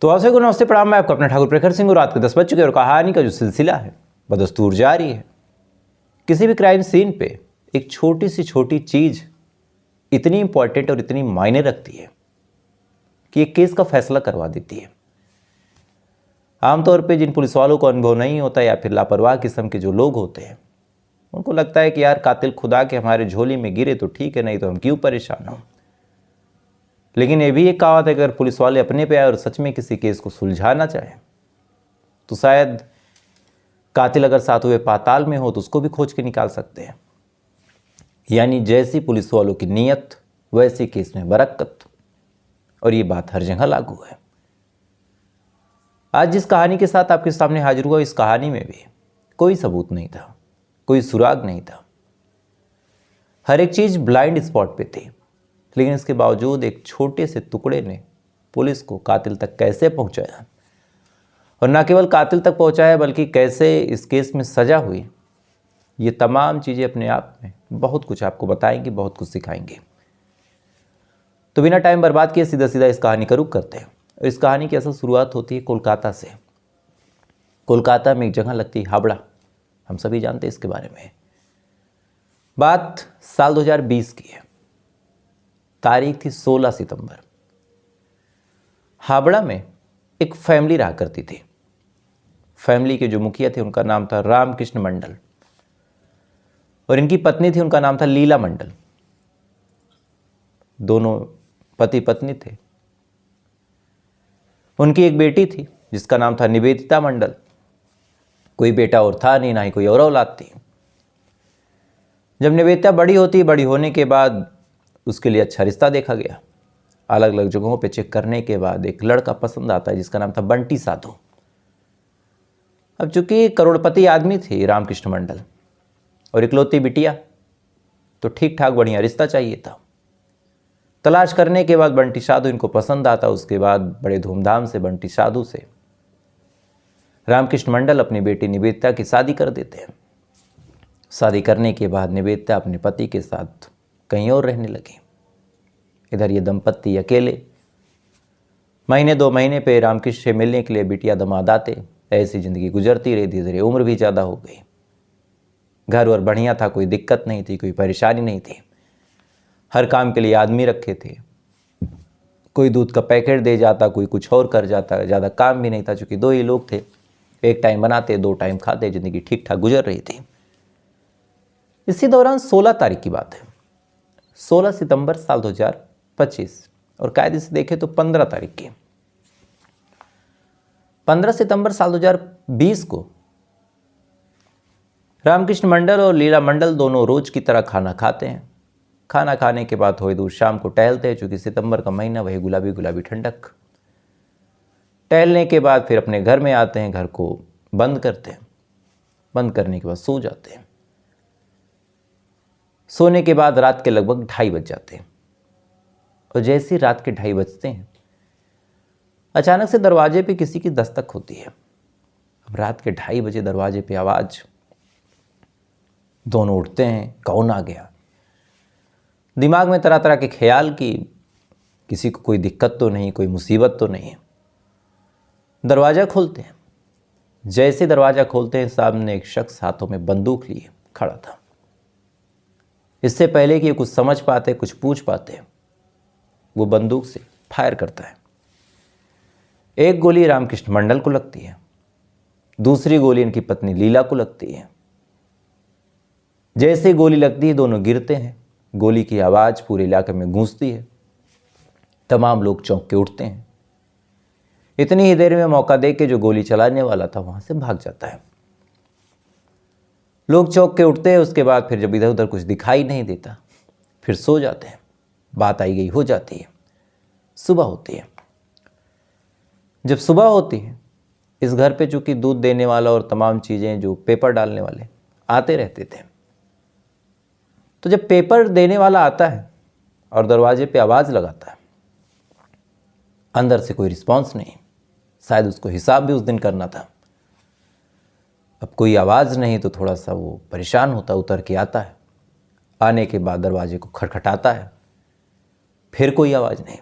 तो आप सभी को नमस्ते प्रणाम। मैं आपका अपना ठाकुर प्रखर सिंह। रात के 10 बज चुके और कहानी का जो सिलसिला है बदस्तूर जारी है। किसी भी क्राइम सीन पे एक छोटी सी छोटी चीज इतनी इंपॉर्टेंट और इतनी मायने रखती है कि एक केस का फैसला करवा देती है। आमतौर पे जिन पुलिस वालों को अनुभव नहीं होता या फिर लापरवाह किस्म के जो लोग होते हैं उनको लगता है कि यार कातिल खुदा के हमारे झोली में गिरे तो ठीक है, नहीं तो हम क्यों परेशान हों। लेकिन ये भी एक कहावत है, अगर पुलिस वाले अपने पे आए और सच में किसी केस को सुलझाना चाहें तो शायद कातिल अगर साथ हुए पाताल में हो तो उसको भी खोज के निकाल सकते हैं। यानी जैसी पुलिस वालों की नीयत वैसी केस में बरकत, और ये बात हर जगह लागू है। आज जिस कहानी के साथ आपके सामने हाजिर हुआ, इस कहानी में भी कोई सबूत नहीं था, कोई सुराग नहीं था, हर एक चीज ब्लाइंड स्पॉट पे थी। लेकिन इसके बावजूद एक छोटे से टुकड़े ने पुलिस को कातिल तक कैसे पहुंचाया, और न केवल कातिल तक पहुंचाया बल्कि कैसे इस केस में सजा हुई, ये तमाम चीज़ें अपने आप में बहुत कुछ आपको बताएंगी, बहुत कुछ सिखाएंगी। तो बिना टाइम बर्बाद किए सीधा सीधा इस कहानी का रुख करते हैं। और इस कहानी की असल शुरुआत होती है कोलकाता से। कोलकाता में एक जगह लगती है हावड़ा, हम सभी जानते हैं इसके बारे में। बात साल 2020 की है, तारीख थी 16 सितंबर। हावड़ा में एक फैमिली रहा करती थी। फैमिली के जो मुखिया थे उनका नाम था रामकृष्ण मंडल, और इनकी पत्नी थी, उनका नाम था लीला मंडल। दोनों पति पत्नी थे। उनकी एक बेटी थी जिसका नाम था निवेदिता मंडल। कोई बेटा और था नहीं, ना ही कोई और औलाद थी। जब निवेदिता बड़ी होने के बाद उसके लिए अच्छा रिश्ता देखा गया। अलग अलग जगहों पे चेक करने के बाद एक लड़का पसंद आता है जिसका नाम था बंटी साधु। अब चूंकि करोड़पति आदमी थे रामकृष्ण मंडल और इकलौती बिटिया, तो ठीक ठाक बढ़िया रिश्ता चाहिए था। तलाश करने के बाद बंटी साधु इनको पसंद आता। उसके बाद बड़े धूमधाम से बंटी साधु से रामकृष्ण मंडल अपनी बेटी निवेदिता की शादी कर देते हैं। शादी करने के बाद निवेदिता अपने पति के साथ कहीं और रहने लगी। इधर ये दंपत्ति अकेले। महीने 2 महीने पे रामकृष्ण से मिलने के लिए बिटिया दामाद आते। ऐसी ज़िंदगी गुजरती रही। धीरे धीरे उम्र भी ज़्यादा हो गई। घर वर बढ़िया था, कोई दिक्कत नहीं थी, कोई परेशानी नहीं थी। हर काम के लिए आदमी रखे थे। कोई दूध का पैकेट दे जाता, कोई कुछ और कर जाता। ज़्यादा काम भी नहीं था, चूँकि 2 ही लोग थे। एक टाइम बनाते, 2 टाइम खाते। ज़िंदगी ठीक ठाक गुजर रही थी। इसी दौरान 16 तारीख की बात है, 16 सितंबर साल 2025, और कायदे से देखें तो 15 तारीख की। 15 सितंबर साल 2020 को रामकृष्ण मंडल और लीला मंडल दोनों रोज की तरह खाना खाते हैं। खाना खाने के बाद थोड़ी दूर शाम को टहलते हैं, चूँकि सितंबर का महीना वही गुलाबी गुलाबी ठंडक। टहलने के बाद फिर अपने घर में आते हैं, घर को बंद करते हैं। बंद करने के बाद सो जाते हैं। सोने के बाद रात के लगभग 2:30 बज जाते हैं। और जैसे ही रात के 2:30 बजते हैं, अचानक से दरवाजे पे किसी की दस्तक होती है। अब रात के 2:30 बजे दरवाजे पे आवाज़। दोनों उठते हैं, कौन आ गया। दिमाग में तरह तरह के ख्याल कि किसी को कोई दिक्कत तो नहीं, कोई मुसीबत तो नहीं। दरवाज़ा खोलते हैं। जैसे दरवाज़ा खोलते हैं, सामने एक शख्स हाथों में बंदूक लिए खड़ा था। इससे पहले कि कुछ समझ पाते, कुछ पूछ पाते, वो बंदूक से फायर करता है। एक गोली रामकृष्ण मंडल को लगती है, दूसरी गोली इनकी पत्नी लीला को लगती है। जैसे गोली लगती है, दोनों गिरते हैं। गोली की आवाज़ पूरे इलाके में गूंजती है। तमाम लोग चौंक के उठते हैं। इतनी ही देर में मौका देख के जो गोली चलाने वाला था वहां से भाग जाता है। लोग चौंक के उठते हैं। उसके बाद फिर जब इधर उधर कुछ दिखाई नहीं देता, फिर सो जाते हैं। बात आई गई हो जाती है। सुबह होती है। जब सुबह होती है, इस घर पे चूंकि दूध देने वाला और तमाम चीज़ें जो पेपर डालने वाले आते रहते थे, तो जब पेपर देने वाला आता है और दरवाजे पे आवाज़ लगाता है, अंदर से कोई रिस्पांस नहीं। शायद उसको हिसाब भी उस दिन करना था। अब कोई आवाज़ नहीं तो थोड़ा सा वो परेशान होता, उतर के आता है। आने के बाद दरवाजे को खटखटाता है, फिर कोई आवाज़ नहीं,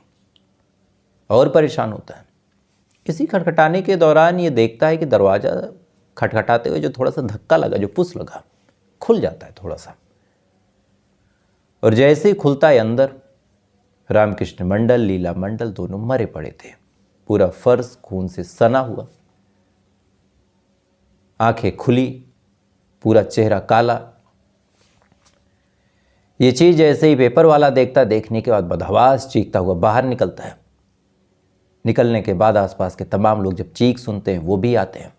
और परेशान होता है। इसी खटखटाने के दौरान ये देखता है कि दरवाज़ा खटखटाते हुए जो थोड़ा सा धक्का लगा, जो पुश लगा, खुल जाता है थोड़ा सा। और जैसे ही खुलता है अंदर रामकृष्ण मंडल, लीला मंडल दोनों मरे पड़े थे। पूरा फर्श खून से सना हुआ, आंखें खुली, पूरा चेहरा काला। ये चीज़ जैसे ही पेपर वाला देखता, देखने के बाद बदहवास चीखता हुआ बाहर निकलता है। निकलने के बाद आसपास के तमाम लोग जब चीख सुनते हैं वो भी आते हैं।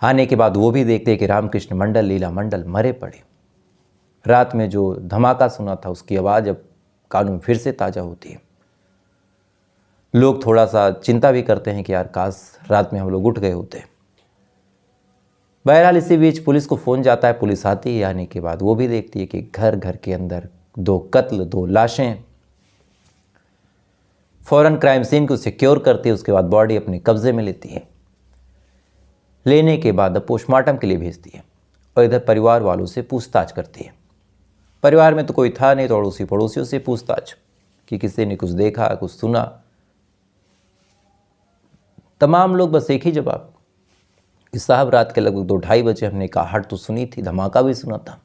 आने के बाद वो भी देखते हैं कि रामकृष्ण मंडल, लीला मंडल मरे पड़े। रात में जो धमाका सुना था उसकी आवाज़ अब कानों में फिर से ताज़ा होती है। लोग थोड़ा सा चिंता भी करते हैं कि यार काश रात में हम लोग उठ गए होते। बहरहाल इसी बीच पुलिस को फ़ोन जाता है। पुलिस आती है, आने के बाद वो भी देखती है कि घर घर के अंदर 2 कत्ल, 2 लाशें। फ़ौरन क्राइम सीन को सिक्योर करती है, उसके बाद बॉडी अपने कब्जे में लेती है। लेने के बाद अब पोस्टमार्टम के लिए भेजती है और इधर परिवार वालों से पूछताछ करती है। परिवार में तो कोई था नहीं, तो अड़ोसी पड़ोसियों से पूछताछ कि किसी ने कुछ देखा, कुछ सुना। तमाम लोग बस एक ही जवाब कि साहब रात के लगभग 2-2:30 बजे हमने एक आहट तो सुनी थी, धमाका भी सुना था,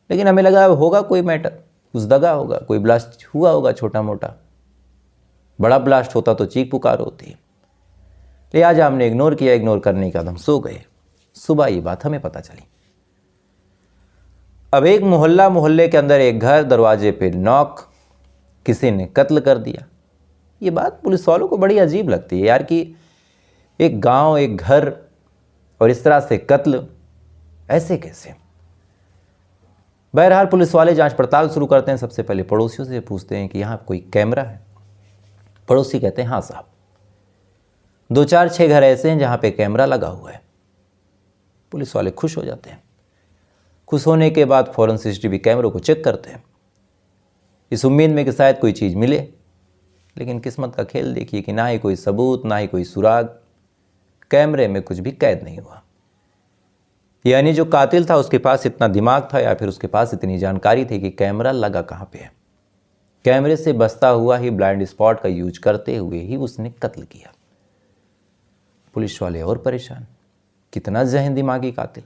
लेकिन हमें लगा होगा कोई मैटर, कुछ दगा होगा, कोई ब्लास्ट हुआ होगा छोटा मोटा। बड़ा ब्लास्ट होता तो चीख पुकार होती। लिहाजा हमने इग्नोर किया। इग्नोर करने के बाद हम सो गए। सुबह ये बात हमें पता चली। अब एक मोहल्ले के अंदर एक घर, दरवाजे पे नॉक, किसी ने कत्ल कर दिया। ये बात पुलिस वालों को बड़ी अजीब लगती है यार कि एक गांव, एक घर और इस तरह से कत्ल, ऐसे कैसे। बहरहाल पुलिस वाले जांच पड़ताल शुरू करते हैं। सबसे पहले पड़ोसियों से पूछते हैं कि यहाँ कोई कैमरा है। पड़ोसी कहते हैं हाँ साहब, 2-4-6 घर ऐसे हैं जहाँ पे कैमरा लगा हुआ है। पुलिस वाले खुश हो जाते हैं। खुश होने के बाद फ़ौरन CCTV कैमरों को चेक करते हैं, इस उम्मीद में कि शायद कोई चीज़ मिले। लेकिन किस्मत का खेल देखिए कि ना ही कोई सबूत, ना ही कोई सुराग, कैमरे में कुछ भी कैद नहीं हुआ। यानी जो कातिल था उसके पास इतना दिमाग था या फिर उसके पास इतनी जानकारी थी कि कैमरा लगा कहाँ पे है। कैमरे से बचता हुआ ही ब्लाइंड स्पॉट का यूज करते हुए ही उसने कत्ल किया। पुलिस वाले और परेशान, कितना जहन दिमागी कातिल।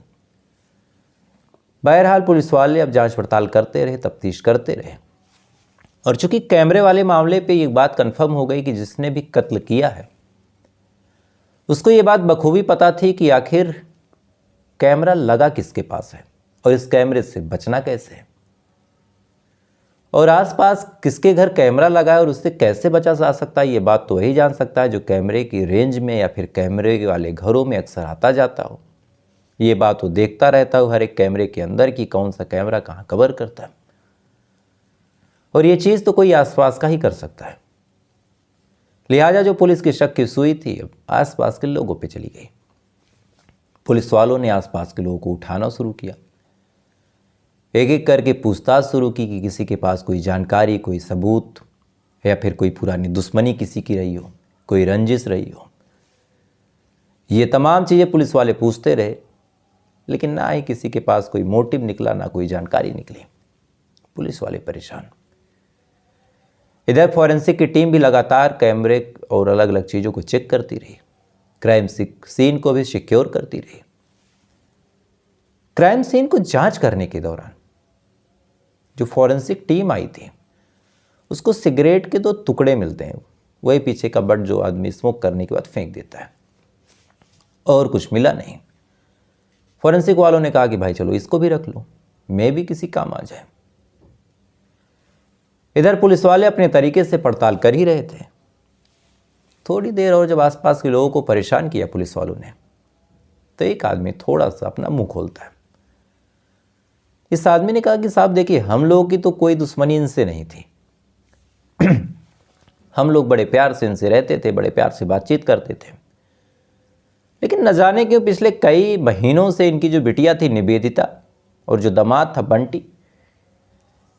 बहरहाल पुलिस वाले अब जांच पड़ताल करते रहे, तफ्तीश करते रहे। और चूंकि कैमरे वाले मामले पे ये बात कंफर्म हो गई कि जिसने भी कत्ल किया है उसको ये बात बखूबी पता थी कि आखिर कैमरा लगा किसके पास है और इस कैमरे से बचना कैसे है, और आसपास किसके घर कैमरा लगा है और उससे कैसे बचा जा सकता है। ये बात तो वही जान सकता है जो कैमरे की रेंज में या फिर कैमरे वाले घरों में अक्सर आता जाता हो। ये बात वो देखता रहता हो हर एक कैमरे के अंदर कि कौन सा कैमरा कहाँ कवर करता है, और ये चीज़ तो कोई आसपास का ही कर सकता है। लिहाजा जो पुलिस की शक की सुई थी अब आसपास के लोगों पे चली गई। पुलिस वालों ने आसपास के लोगों को उठाना शुरू किया, एक एक करके पूछताछ शुरू की कि किसी के पास कोई जानकारी, कोई सबूत या फिर कोई पुरानी दुश्मनी किसी की रही हो, कोई रंजिश रही हो। ये तमाम चीज़ें पुलिस वाले पूछते रहे, लेकिन ना ही किसी के पास कोई मोटिव निकला, ना कोई जानकारी निकली। पुलिस वाले परेशान। इधर फॉरेंसिक की टीम भी लगातार कैमरे और अलग अलग चीज़ों को चेक करती रही, क्राइम सीन को भी सिक्योर करती रही। क्राइम सीन को जांच करने के दौरान जो फॉरेंसिक टीम आई थी उसको सिगरेट के 2 टुकड़े मिलते हैं, वही पीछे का बट जो आदमी स्मोक करने के बाद फेंक देता है, और कुछ मिला नहीं। फॉरेंसिक वालों ने कहा कि भाई चलो इसको भी रख लो, मैं भी किसी काम आ जाए। इधर पुलिस वाले अपने तरीके से पड़ताल कर ही रहे थे। थोड़ी देर और जब आसपास के लोगों को परेशान किया पुलिस वालों ने, तो एक आदमी थोड़ा सा अपना मुंह खोलता है। इस आदमी ने कहा कि साहब देखिए, हम लोगों की तो कोई दुश्मनी इनसे नहीं थी। हम लोग बड़े प्यार से इनसे रहते थे, बड़े प्यार से बातचीत करते थे, लेकिन न जाने क्यों पिछले कई महीनों से इनकी जो बिटिया थी निवेदिता और जो दामाद था बंटी,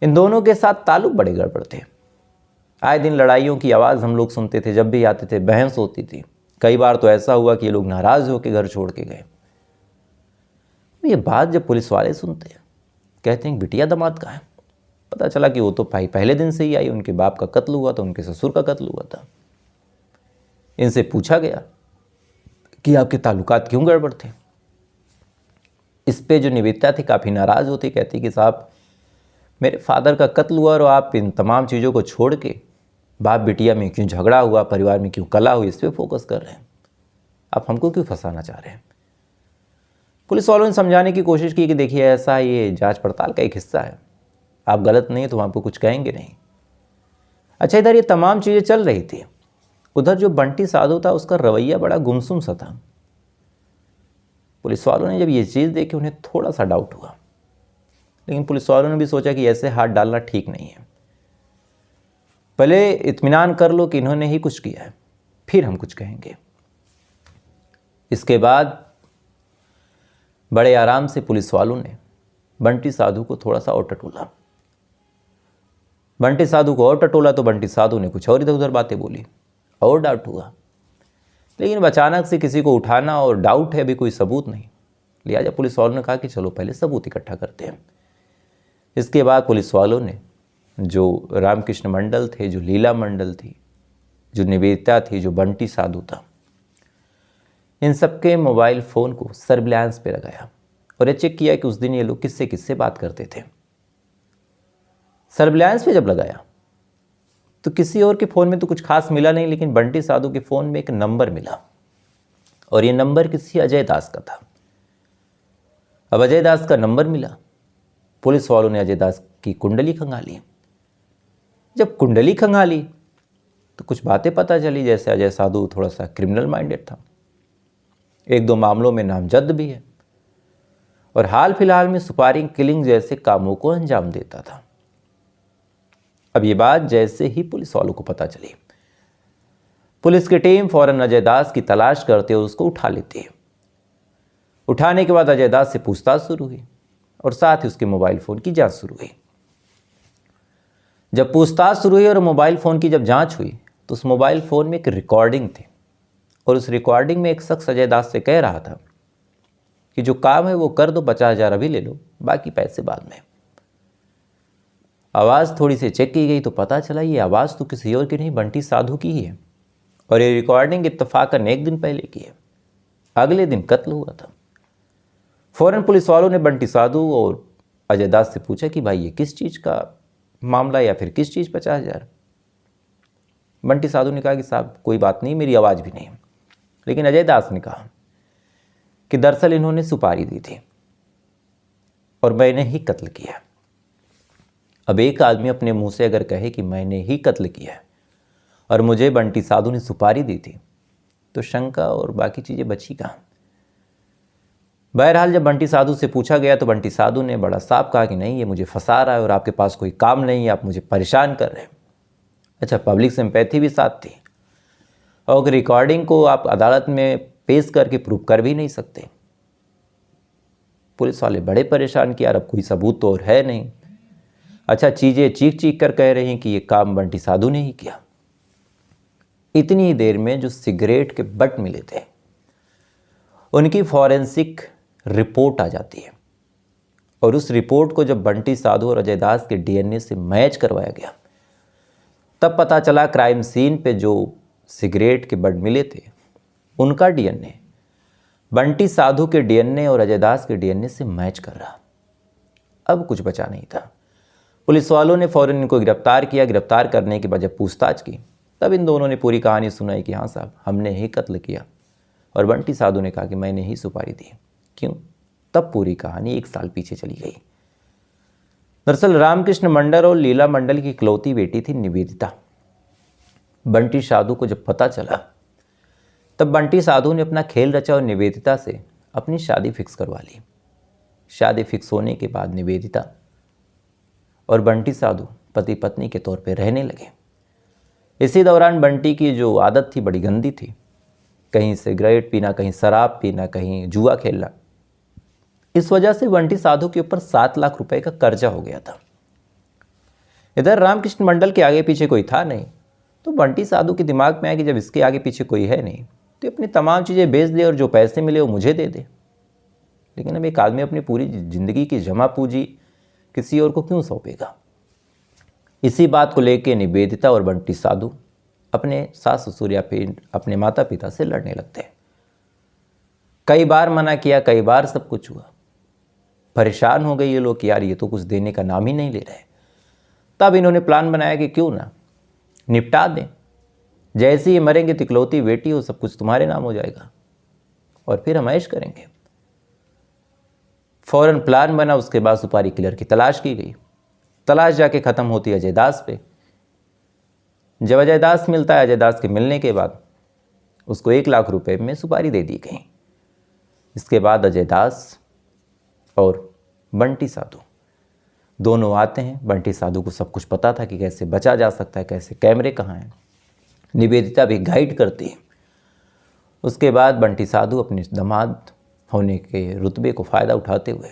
इन दोनों के साथ ताल्लुक बड़े गड़बड़ थे। आए दिन लड़ाइयों की आवाज़ हम लोग सुनते थे, जब भी आते थे बहस होती थी। कई बार तो ऐसा हुआ कि ये लोग नाराज़ होकर घर छोड़ के गए। ये बात जब पुलिस वाले सुनते हैं, कहते हैं बिटिया दामाद का है। पता चला कि वो तो भाई पहले दिन से ही आई, उनके बाप का कत्ल हुआ था, उनके ससुर का कत्ल हुआ था। इनसे पूछा गया कि आपके ताल्लुकात क्यों गड़बड़ थे। इस पे जो निवेदिता थी काफ़ी नाराज़ होती, कहती कि साहब मेरे फादर का कत्ल हुआ और आप इन तमाम चीज़ों को छोड़ के बाप बिटिया में क्यों झगड़ा हुआ, परिवार में क्यों कलह हुई, इस पर फोकस कर रहे हैं। आप हमको क्यों फंसाना चाह रहे हैं। पुलिस वालों ने समझाने की कोशिश की कि देखिए ऐसा ये जांच पड़ताल का एक हिस्सा है, आप गलत नहीं है तो हम आपको कुछ कहेंगे नहीं। अच्छा, इधर ये तमाम चीज़ें चल रही थी, उधर जो बंटी साधु था उसका रवैया बड़ा गुमसुम सा था। पुलिस वालों ने जब ये चीज़ देखी उन्हें थोड़ा सा डाउट हुआ, लेकिन पुलिस वालों ने भी सोचा कि ऐसे हाथ डालना ठीक नहीं है, पहले इत्मीनान कर लो कि इन्होंने ही कुछ किया है, फिर हम कुछ कहेंगे। इसके बाद बड़े आराम से पुलिस वालों ने बंटी साधु को थोड़ा सा और टटोला। बंटी साधु को और टटोला तो बंटी साधु ने कुछ और इधर उधर बातें बोली और डाउट हुआ। लेकिन अचानक से किसी को उठाना और डाउट है, अभी कोई सबूत नहीं, लिहाजा पुलिस वालों ने कहा कि चलो पहले सबूत इकट्ठा करते हैं। इसके बाद पुलिस वालों ने जो रामकृष्ण मंडल थे, जो लीला मंडल थी, जो निवेदिता थी, जो बंटी साधु था, इन सबके मोबाइल फ़ोन को सर्विलांस पे लगाया और ये चेक किया कि उस दिन ये लोग किससे किससे बात करते थे। सर्विलांस पे जब लगाया तो किसी और के फ़ोन में तो कुछ खास मिला नहीं, लेकिन बंटी साधु के फ़ोन में एक नंबर मिला और ये नंबर किसी अजय दास का था। अब अजय दास का नंबर मिला, पुलिस वालों ने अजय दास की कुंडली खंगाली। जब कुंडली खंगाली तो कुछ बातें पता चली, जैसे अजय साधु थोड़ा सा क्रिमिनल माइंडेड था, एक दो मामलों में नामजद भी है और हाल फिलहाल में सुपारी किलिंग जैसे कामों को अंजाम देता था। अब ये बात जैसे ही पुलिस वालों को पता चली, पुलिस की टीम फौरन अजय दास की तलाश करते हुए उसको उठा लेती है। उठाने के बाद अजय दास से पूछताछ शुरू हुई और साथ ही उसके मोबाइल फ़ोन की जांच शुरू हुई। जब पूछताछ शुरू हुई और मोबाइल फ़ोन की जब जांच हुई तो उस मोबाइल फ़ोन में एक रिकॉर्डिंग थी और उस रिकॉर्डिंग में एक शख्स अजय दास से कह रहा था कि जो काम है वो कर दो, 50,000 अभी ले लो, बाकी पैसे बाद में। आवाज़ थोड़ी सी चेक की गई तो पता चला ये आवाज़ तो किसी और की नहीं, बंटी साधु की ही है और ये रिकॉर्डिंग इत्तफाकन एक दिन पहले की है, अगले दिन कत्ल हुआ था। फौरन पुलिस वालों ने बंटी साधु और अजय दास से पूछा कि भाई ये किस चीज़ का मामला या फिर किस चीज़ 50,000। बंटी साधु ने कहा कि साहब कोई बात नहीं, मेरी आवाज़ भी नहीं है। लेकिन अजय दास ने कहा कि दरअसल इन्होंने सुपारी दी थी और मैंने ही कत्ल किया। अब एक आदमी अपने मुंह से अगर कहे कि मैंने ही कत्ल किया और मुझे बंटी साधु ने सुपारी दी थी तो शंका और बाकी चीज़ें बची कहाँ। बहरहाल जब बंटी साधु से पूछा गया तो बंटी साधु ने बड़ा साफ कहा कि नहीं, ये मुझे फंसा रहा है और आपके पास कोई काम नहीं है, आप मुझे परेशान कर रहे हैं। अच्छा, पब्लिक सिंपैथी भी साथ थी और रिकॉर्डिंग को आप अदालत में पेश करके प्रूव कर भी नहीं सकते। पुलिस वाले बड़े परेशान कि यार अब कोई सबूत तो और है नहीं। अच्छा, चीज़ें चीख चीख कर कह रही हैं कि ये काम बंटी साधु ने ही किया। इतनी ही देर में जो सिगरेट के बट मिले थे उनकी फॉरेंसिक रिपोर्ट आ जाती है और उस रिपोर्ट को जब बंटी साधु और अजय दास के डीएनए से मैच करवाया गया तब पता चला क्राइम सीन पे जो सिगरेट के बट मिले थे उनका डीएनए बंटी साधु के डीएनए और अजय दास के डीएनए से मैच कर रहा। अब कुछ बचा नहीं था। पुलिस वालों ने फौरन इनको गिरफ्तार किया। गिरफ्तार करने के बाद जब पूछताछ की तब इन दोनों ने पूरी कहानी सुनाई कि हाँ साहब हमने ही कत्ल किया और बंटी साधु ने कहा कि मैंने ही सुपारी दी। क्यों? तब पूरी कहानी 1 साल पीछे चली गई। दरअसल रामकृष्ण मंडल और लीला मंडल की इकलौती बेटी थी निवेदिता। बंटी साधु को जब पता चला तब बंटी साधु ने अपना खेल रचा और निवेदिता से अपनी शादी फिक्स करवा ली। शादी फिक्स होने के बाद निवेदिता और बंटी साधु पति पत्नी के तौर पे रहने लगे। इसी दौरान बंटी की जो आदत थी बड़ी गंदी थी, कहीं सिगरेट पीना, कहीं शराब पीना, कहीं जुआ खेलना। इस वजह से बंटी साधु के ऊपर 7 लाख रुपए का कर्जा हो गया था। इधर रामकृष्ण मंडल के आगे पीछे कोई था नहीं तो बंटी साधु के दिमाग में आया कि जब इसके आगे पीछे कोई है नहीं तो अपनी तमाम चीज़ें बेच दे और जो पैसे मिले वो मुझे दे दे। लेकिन अब एक आदमी अपनी पूरी ज़िंदगी की जमा पूंजी किसी और को क्यों सौंपेगा। इसी बात को लेकर निवेदिता और बंटी साधु अपने सास ससुर या फिर अपने माता पिता से लड़ने लगते हैं। कई बार मना किया, कई बार सब कुछ हुआ, परेशान हो गए ये लोग कि यार ये तो कुछ देने का नाम ही नहीं ले रहे। तब इन्होंने प्लान बनाया कि क्यों ना निपटा दें, जैसे ही मरेंगे तो इकलौती बेटी हो, सब कुछ तुम्हारे नाम हो जाएगा और फिर हम ऐश करेंगे। फौरन प्लान बना। उसके बाद सुपारी किलर की तलाश की गई। तलाश जाके ख़त्म होती है अजय दास पे। जब अजय दास मिलता है, अजय दास के मिलने के बाद उसको 1 लाख रुपए में सुपारी दे दी गई। इसके बाद अजय दास और बंटी साधु दोनों आते हैं। बंटी साधु को सब कुछ पता था कि कैसे बचा जा सकता है, कैसे कैमरे कहाँ हैं। निवेदिता भी गाइड करती है। उसके बाद बंटी साधु अपने दामाद होने के रुतबे को फ़ायदा उठाते हुए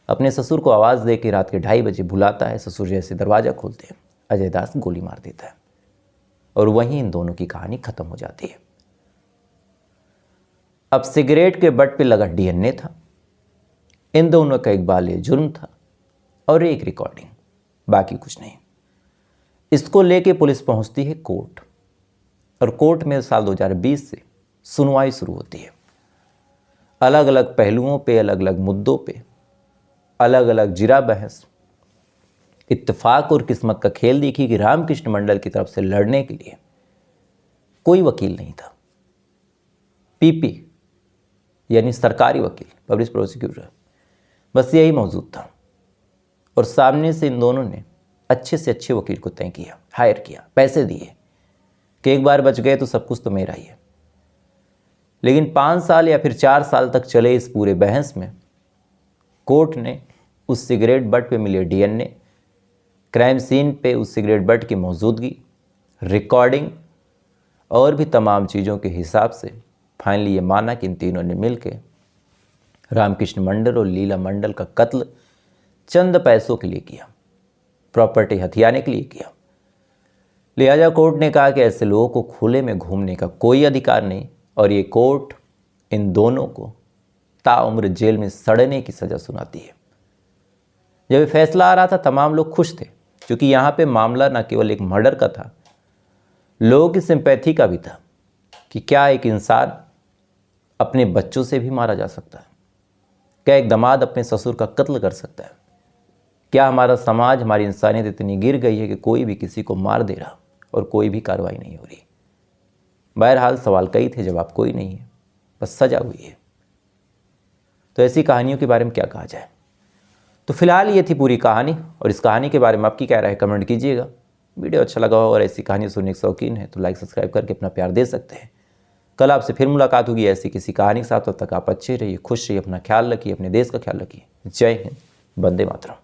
अपने ससुर को आवाज़ दे के रात के 2:30 बजे बुलाता है। ससुर जैसे दरवाज़ा खोलते हैं, अजय दास गोली मार देता है और वहीं इन दोनों की कहानी ख़त्म हो जाती है। अब सिगरेट के बट पे लगा डीएनए था, इन दोनों का एक बाल्य जुर्म था और एक रिकॉर्डिंग, बाकी कुछ नहीं। इसको लेके पुलिस पहुंचती है कोर्ट और कोर्ट में साल 2020 से सुनवाई शुरू होती है। अलग अलग पहलुओं पे, अलग अलग मुद्दों पे, अलग अलग जिरा बहस। इत्तेफाक और किस्मत का खेल देखी कि रामकृष्ण मंडल की तरफ से लड़ने के लिए कोई वकील नहीं था। पीपी यानी सरकारी वकील, पब्लिक प्रोसिक्यूटर, बस यही मौजूद था और सामने से इन दोनों ने अच्छे से अच्छे वकील को तय किया, हायर किया, पैसे दिए कि एक बार बच गए तो सब कुछ तो मेरा ही है। लेकिन 5 साल या फिर 4 साल तक चले इस पूरे बहस में कोर्ट ने उस सिगरेट बट पे मिले डीएनए, क्राइम सीन पे उस सिगरेट बट की मौजूदगी, रिकॉर्डिंग और भी तमाम चीज़ों के हिसाब से फाइनली ये माना कि इन तीनों ने मिलकर रामकृष्ण मंडल और लीला मंडल का कत्ल चंद पैसों के लिए किया, प्रॉपर्टी हथियाने के लिए किया। लिहाजा कोर्ट ने कहा कि ऐसे लोगों को खुले में घूमने का कोई अधिकार नहीं और ये कोर्ट इन दोनों को ताउम्र जेल में सड़ने की सज़ा सुनाती है। जब ये फैसला आ रहा था तमाम लोग खुश थे, क्योंकि यहाँ पे मामला न केवल एक मर्डर का था, लोगों की सिंपैथी का भी था कि क्या एक इंसान अपने बच्चों से भी मारा जा सकता है? क्या एक दामाद अपने ससुर का कत्ल कर सकता है? क्या हमारा समाज, हमारी इंसानियत इतनी गिर गई है कि कोई भी किसी को मार दे रहा और कोई भी कार्रवाई नहीं हो रही? बहरहाल सवाल कई थे, जवाब कोई नहीं है, बस सजा हुई है। तो ऐसी कहानियों के बारे में क्या कहा जाए? तो फिलहाल ये थी पूरी कहानी और इस कहानी के बारे में आपकी क्या राय है कमेंट कीजिएगा। वीडियो अच्छा लगा हो और ऐसी कहानी सुनने के शौकीन है तो लाइक सब्सक्राइब करके अपना प्यार दे सकते हैं। कल आपसे फिर मुलाकात होगी ऐसी किसी कहानी के साथ। तब तक आप अच्छे रहिए, खुश रहिए, अपना ख्याल रखिए, अपने देश का ख्याल रखिए। जय हिंद, वंदे मातरम।